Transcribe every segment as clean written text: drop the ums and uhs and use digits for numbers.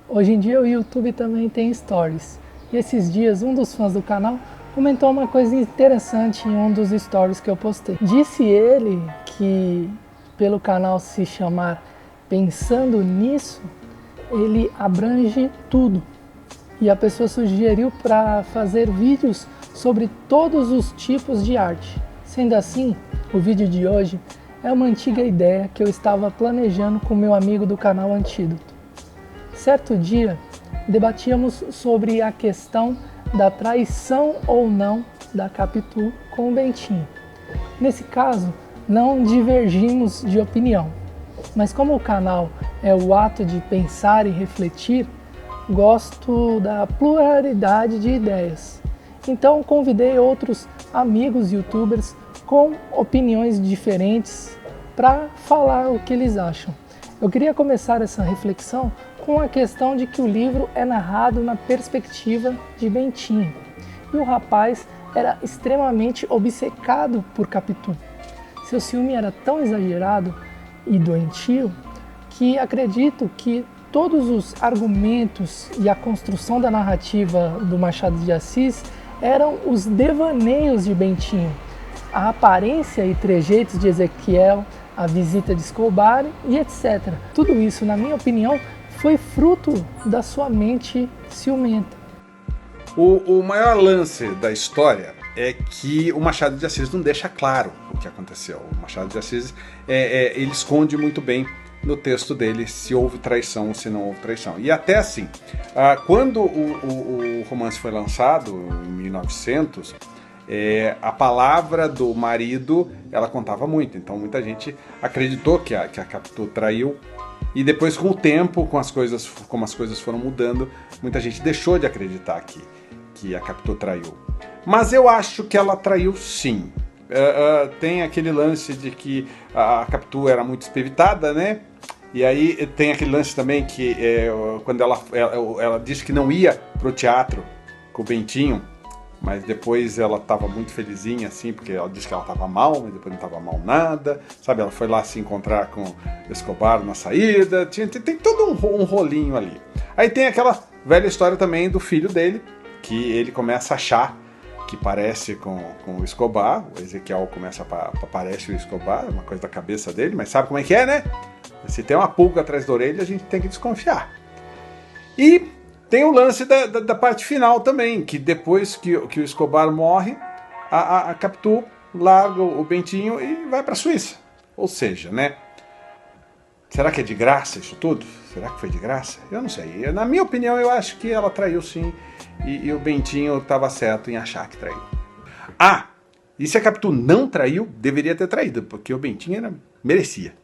Hoje em dia o YouTube também tem Stories. E esses dias um dos fãs do canal comentou uma coisa interessante em um dos stories que eu postei. Disse ele que pelo canal se chamar Pensando Nisso, ele abrange tudo. E a pessoa sugeriu para fazer vídeos sobre todos os tipos de arte. Sendo assim, o vídeo de hoje é uma antiga ideia que eu estava planejando com meu amigo do canal Antídoto. Certo dia, debatíamos sobre a questão da traição ou não da Capitu com o Bentinho. Nesse caso, não divergimos de opinião, mas como o canal é o ato de pensar e refletir, gosto da pluralidade de ideias. Então convidei outros amigos youtubers com opiniões diferentes para falar o que eles acham. Eu queria começar essa reflexão com a questão de que o livro é narrado na perspectiva de Bentinho. E o rapaz era extremamente obcecado por Capitu. Seu ciúme era tão exagerado e doentio que acredito que todos os argumentos e a construção da narrativa do Machado de Assis eram os devaneios de Bentinho. A aparência e trejeitos de Ezequiel, a visita de Escobar e etc. Tudo isso, na minha opinião, foi fruto da sua mente ciumenta. O maior lance da história é que o Machado de Assis não deixa claro o que aconteceu. O Machado de Assis ele esconde muito bem no texto dele se houve traição ou se não houve traição. E até assim, quando o romance foi lançado, em 1900, a palavra do marido, ela contava muito. Então muita gente acreditou que a Capitu traiu. E depois, com o tempo, como as coisas foram mudando, muita gente deixou de acreditar que a Capitu traiu. Mas eu acho que ela traiu sim. Tem aquele lance de que a Capitu era muito espivitada, né? E aí tem aquele lance também que quando ela disse que não ia pro teatro com o Bentinho, mas depois ela estava muito felizinha, assim, porque ela disse que ela estava mal, mas depois não estava mal nada, sabe? Ela foi lá se encontrar com Escobar na saída, tem todo um rolinho ali. Aí tem aquela velha história também do filho dele, que ele começa a achar que parece com o Escobar, o Ezequiel começa a parecer o Escobar, uma coisa da cabeça dele, mas sabe como é que é, né? Se tem uma pulga atrás da orelha, a gente tem que desconfiar. E tem o lance da parte final também, que depois que o Escobar morre, a Capitu larga o Bentinho e vai para a Suíça. Ou seja, né? Será que é de graça isso tudo? Será que foi de graça? Eu não sei. Na minha opinião, eu acho que ela traiu sim, e o Bentinho estava certo em achar que traiu. E se a Capitu não traiu, deveria ter traído, porque o Bentinho merecia.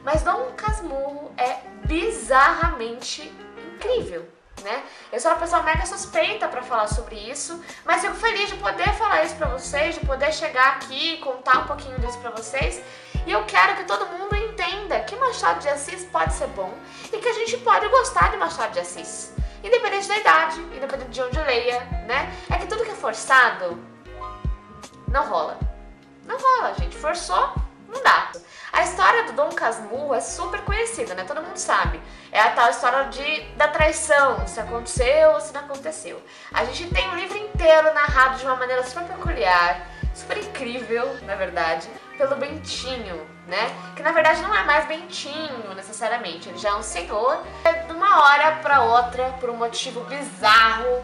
Mas Dom Casmurro é bizarramente incrível, né? Eu sou uma pessoa mega suspeita pra falar sobre isso, mas fico feliz de poder falar isso pra vocês, de poder chegar aqui e contar um pouquinho disso pra vocês. E eu quero que todo mundo entenda que Machado de Assis pode ser bom e que a gente pode gostar de Machado de Assis. Independente da idade, independente de onde leia, né? É que tudo que é forçado não rola. Não rola, gente. Forçou, não dá. A história do Dom Casmurro é super conhecida, né? Todo mundo sabe. É a tal história da traição, se aconteceu ou se não aconteceu. A gente tem um livro inteiro narrado de uma maneira super peculiar, super incrível, na verdade, pelo Bentinho, né? Que na verdade não é mais Bentinho, necessariamente. Ele já é um senhor. De uma hora pra outra, por um motivo bizarro,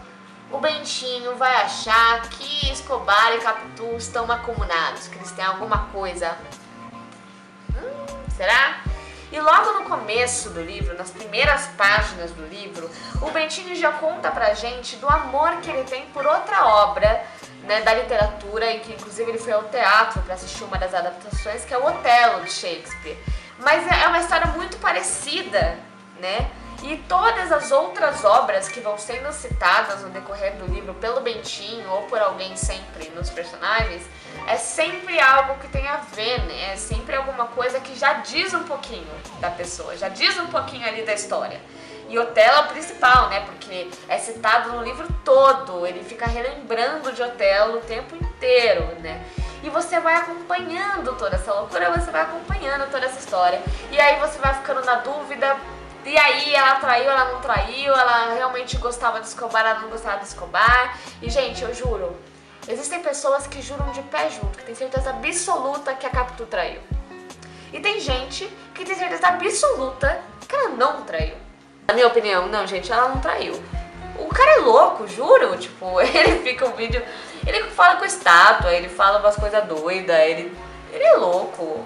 o Bentinho vai achar que Escobar e Capitu estão macunados, que eles têm alguma coisa. Será? E logo no começo do livro, nas primeiras páginas do livro, o Bentinho já conta pra gente do amor que ele tem por outra obra, né, da literatura, e que inclusive ele foi ao teatro para assistir uma das adaptações, que é o Otelo de Shakespeare. Mas é uma história muito parecida, né? E todas as outras obras que vão sendo citadas no decorrer do livro pelo Bentinho ou por alguém sempre nos personagens, é sempre algo que tem a ver, né? É sempre alguma coisa que já diz um pouquinho da pessoa, já diz um pouquinho ali da história. E Otelo é o principal, né? Porque é citado no livro todo, ele fica relembrando de Otelo o tempo inteiro, né? E você vai acompanhando toda essa loucura, você vai acompanhando toda essa história. E aí você vai ficando na dúvida E aí ela traiu, ela não traiu, ela realmente gostava de Escobar, ela não gostava de Escobar. E gente, eu juro, existem pessoas que juram de pé junto, que tem certeza absoluta que a Capitu traiu. E tem gente que tem certeza absoluta que ela não traiu. Na minha opinião, não, gente, ela não traiu. O cara é louco, juro, tipo, ele fica um vídeo, ele fala com estátua, ele fala umas coisas doidas, ele é louco.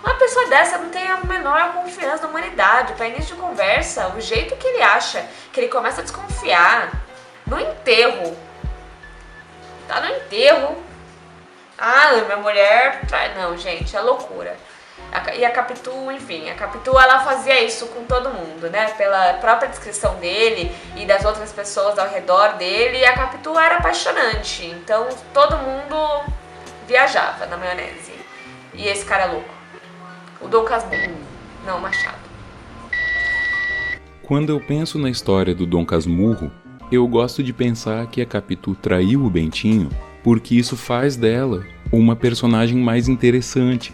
Uma pessoa dessa não tem a menor confiança na humanidade. Pra início de conversa, o jeito que ele acha, que ele começa a desconfiar, no enterro, tá no enterro, minha mulher trai. Não, gente, é loucura. E a Capitu, enfim, a Capitu ela fazia isso com todo mundo, né? Pela própria descrição dele e das outras pessoas ao redor dele, a Capitu era apaixonante. Então todo mundo viajava na maionese. E esse cara é louco. O Dom Casmurro, não o Machado. Quando eu penso na história do Dom Casmurro, eu gosto de pensar que a Capitu traiu o Bentinho porque isso faz dela uma personagem mais interessante.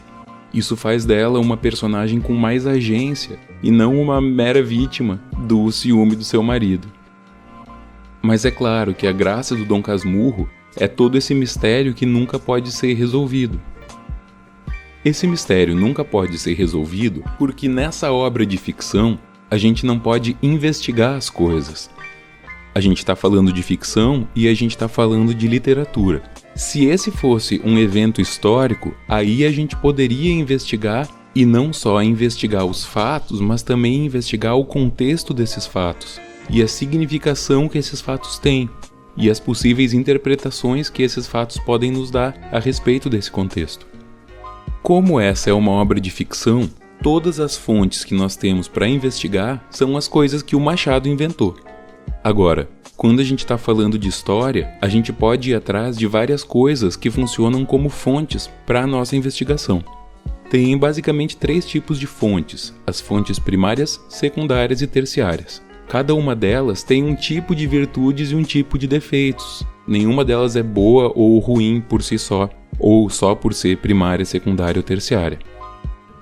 Isso faz dela uma personagem com mais agência e não uma mera vítima do ciúme do seu marido. Mas é claro que a graça do Dom Casmurro é todo esse mistério que nunca pode ser resolvido. Esse mistério nunca pode ser resolvido porque nessa obra de ficção a gente não pode investigar as coisas. A gente está falando de ficção e a gente está falando de literatura. Se esse fosse um evento histórico, aí a gente poderia investigar e não só investigar os fatos, mas também investigar o contexto desses fatos e a significação que esses fatos têm e as possíveis interpretações que esses fatos podem nos dar a respeito desse contexto. Como essa é uma obra de ficção, todas as fontes que nós temos para investigar são as coisas que o Machado inventou. Agora, quando a gente está falando de história, a gente pode ir atrás de várias coisas que funcionam como fontes para a nossa investigação. Tem basicamente 3 tipos de fontes: as fontes primárias, secundárias e terciárias. Cada uma delas tem um tipo de virtudes e um tipo de defeitos. Nenhuma delas é boa ou ruim por si só, ou só por ser primária, secundária ou terciária.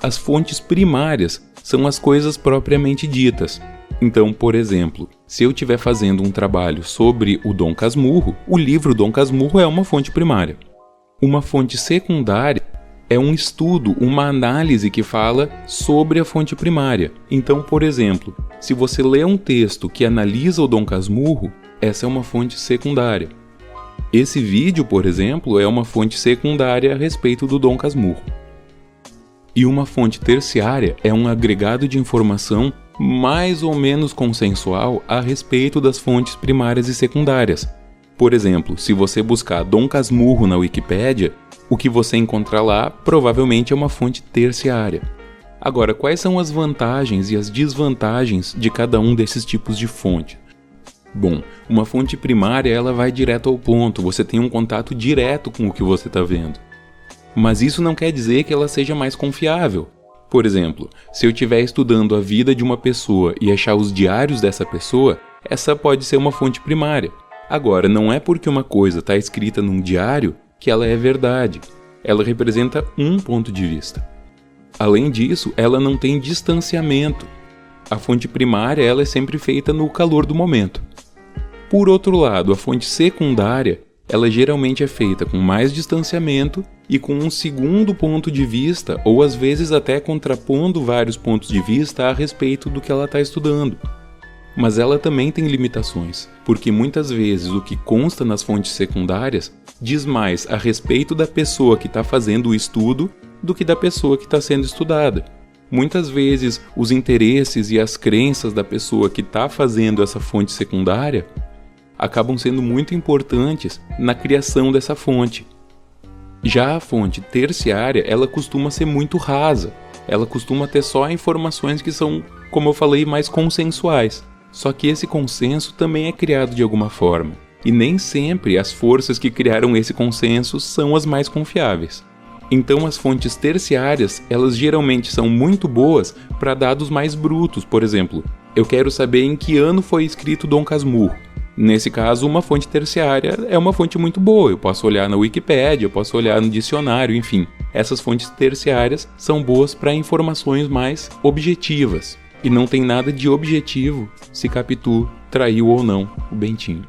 As fontes primárias são as coisas propriamente ditas. Então, por exemplo, se eu estiver fazendo um trabalho sobre o Dom Casmurro, o livro Dom Casmurro é uma fonte primária. Uma fonte secundária é um estudo, uma análise que fala sobre a fonte primária. Então, por exemplo, se você lê um texto que analisa o Dom Casmurro, essa é uma fonte secundária. Esse vídeo, por exemplo, é uma fonte secundária a respeito do Dom Casmurro. E uma fonte terciária é um agregado de informação mais ou menos consensual a respeito das fontes primárias e secundárias. Por exemplo, se você buscar Dom Casmurro na Wikipédia, o que você encontrar lá provavelmente é uma fonte terciária. Agora, quais são as vantagens e as desvantagens de cada um desses tipos de fonte? Bom, uma fonte primária ela vai direto ao ponto, você tem um contato direto com o que você está vendo. Mas isso não quer dizer que ela seja mais confiável. Por exemplo, se eu estiver estudando a vida de uma pessoa e achar os diários dessa pessoa, essa pode ser uma fonte primária. Agora, não é porque uma coisa está escrita num diário que ela é verdade. Ela representa um ponto de vista. Além disso, ela não tem distanciamento. A fonte primária ela é sempre feita no calor do momento. Por outro lado, a fonte secundária ela geralmente é feita com mais distanciamento e com um segundo ponto de vista, ou às vezes até contrapondo vários pontos de vista a respeito do que ela está estudando. Mas ela também tem limitações, porque muitas vezes o que consta nas fontes secundárias diz mais a respeito da pessoa que está fazendo o estudo do que da pessoa que está sendo estudada. Muitas vezes os interesses e as crenças da pessoa que está fazendo essa fonte secundária acabam sendo muito importantes na criação dessa fonte. Já a fonte terciária, ela costuma ser muito rasa. Ela costuma ter só informações que são, como eu falei, mais consensuais. Só que esse consenso também é criado de alguma forma. E nem sempre as forças que criaram esse consenso são as mais confiáveis. Então as fontes terciárias, elas geralmente são muito boas para dados mais brutos. Por exemplo, eu quero saber em que ano foi escrito Dom Casmurro. Nesse caso, uma fonte terciária é uma fonte muito boa. Eu posso olhar na Wikipédia, eu posso olhar no dicionário, enfim. Essas fontes terciárias são boas para informações mais objetivas. E não tem nada de objetivo se Capitu traiu ou não o Bentinho.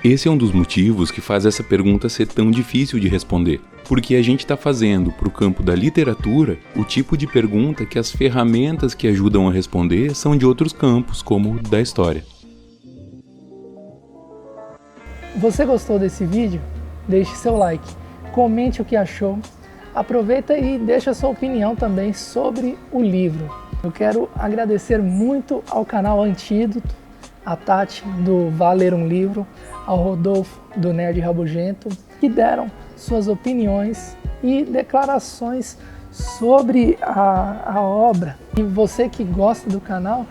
Esse é um dos motivos que faz essa pergunta ser tão difícil de responder, porque a gente está fazendo para o campo da literatura o tipo de pergunta que as ferramentas que ajudam a responder são de outros campos, como o da história. Você gostou desse vídeo? Deixe seu like, comente o que achou, aproveita e deixa sua opinião também sobre o livro. Eu quero agradecer muito ao canal Antídoto, a Tati do Valer um Livro, ao Rodolfo do Nerd Rabugento, que deram suas opiniões e declarações sobre a obra. E você que gosta do canal,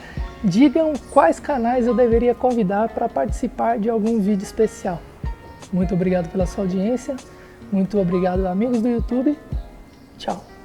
digam quais canais eu deveria convidar para participar de algum vídeo especial. Muito obrigado pela sua audiência, muito obrigado amigos do YouTube, tchau!